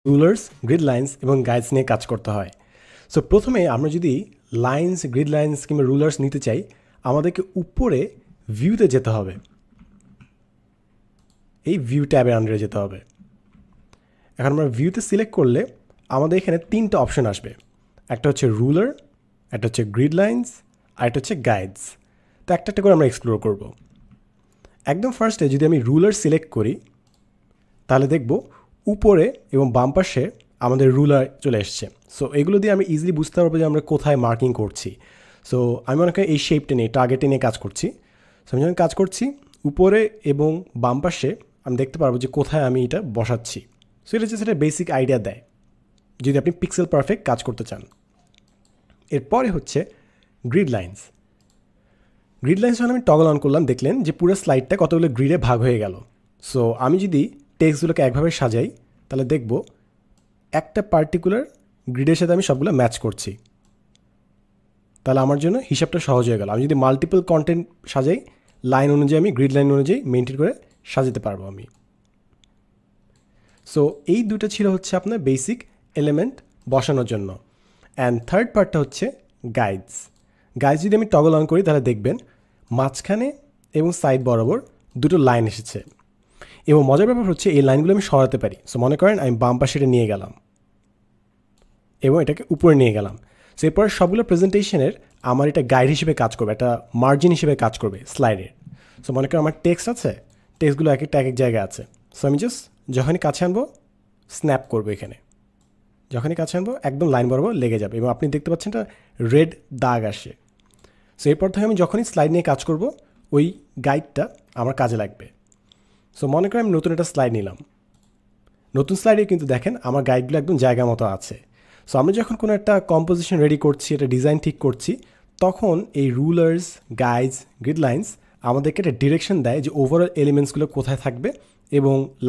Rulers, grid lines এবং guides নিয়ে কাজ করতে হয়। সো প্রথমে আমরা যদি লাইন্স, গ্রিড লাইন্স কিংবা রুলার্স নিতে চাই, আমাদেরকে উপরে ভিউতে যেতে হবে। এই ভিউ ট্যাবের আন্ডারে যেতে হবে। এখন আমরা ভিউতে সিলেক্ট করলে আমাদের এখানে তিনটা অপশন আসবে। একটা হচ্ছে রুলার, একটা হচ্ছে গ্রিড লাইন্স, আর একটা হচ্ছে গাইডস। তো একটা একটা করে আমরা এক্সপ্লোর করব। একদম ফার্স্টে যদি আমি রুলার সিলেক্ট করি, তাহলে দেখব উপরে এবং বাম পাশে আমাদের রুলার চলে এসছে। সো এগুলো দিয়ে আমি ইজিলি বুঝতে পারবো যে আমরা কোথায় মার্কিং করছি। সো আমি মনে করি এই শেপটা নিয়ে, টার্গেটে নিয়ে কাজ করছি। সো আমি যখন কাজ করছি, উপরে এবং বাম পাশে আমি দেখতে পারবো যে কোথায় আমি এটা বসাচ্ছি। সো এটা হচ্ছে সেটা বেসিক আইডিয়া দেয় যদি আপনি পিক্সেল পারফেক্ট কাজ করতে চান। এরপরে হচ্ছে গ্রিড লাইন্স। গ্রিড লাইন্স যখন আমি টগল অন করলাম, দেখলেন যে পুরো স্লাইডটা কতগুলো গ্রিডে ভাগ হয়ে গেল। সো আমি যদি টেক্সটগুলোকে একভাবে সাজাই, তাহলে দেখব একটা পার্টিকুলার গ্রিডের সাথে আমি সবগুলো ম্যাচ করছি। তাহলে আমার জন্য হিসাবটা সহজ হয়ে গেল। আমি যদি মাল্টিপল কন্টেন্ট সাজাই, লাইন অনুযায়ী আমি গ্রিড লাইন অনুযায়ী মেনটেন করে সাজাতে পারবো আমি। সো এই দুটো ছিল হচ্ছে আপনার বেসিক এলিমেন্ট বসানোর জন্য। অ্যান্ড থার্ড পার্টটা হচ্ছে গাইডস। গাইডস যদি আমি টগল অন করি, তাহলে দেখবেন মাঝখানে এবং সাইড বরাবর দুটো লাইন এসেছে। এবং মজার ব্যাপার হচ্ছে এই লাইনগুলো আমি সরাতে পারি। সো মনে করেন আমি বাম পাশে এটা নিয়ে গেলাম এবং এটাকে উপরে নিয়ে গেলাম। সো এরপর সবগুলো প্রেজেন্টেশনের আমার এটা গাইড হিসেবে কাজ করবে, একটা মার্জিন হিসেবে কাজ করবে স্লাইডের। সো মনে করেন আমার টেক্সট আছে, টেক্সটগুলো এক একটা এক এক জায়গায় আছে। সো আমি জাস্ট যখনই কাছে আনবো স্ন্যাপ করবো, এখানে যখনই কাছে আনবো একদম লাইন বরাবর লেগে যাবে এবং আপনি দেখতে পাচ্ছেন এটা রেড দাগ আসে। সো এরপর থেকে আমি যখনই স্লাইড নিয়ে কাজ করব, ওই গাইডটা আমার কাজে লাগবে। সো মনে করেন আমি নতুন একটা স্লাইড নিলাম, নতুন স্লাইডে কিন্তু দেখেন আমার গাইডগুলো একদম জায়গা মতো আছে। সো আমরা যখন কোনো একটা কম্পোজিশন রেডি করছি, একটা ডিজাইন ঠিক করছি, তখন এই রুলার্স, গাইডস, গ্রিড লাইন্স আমাদেরকে একটা ডিরেকশন দেয় যে ওভারঅল এলিমেন্টসগুলো কোথায় থাকবে এবং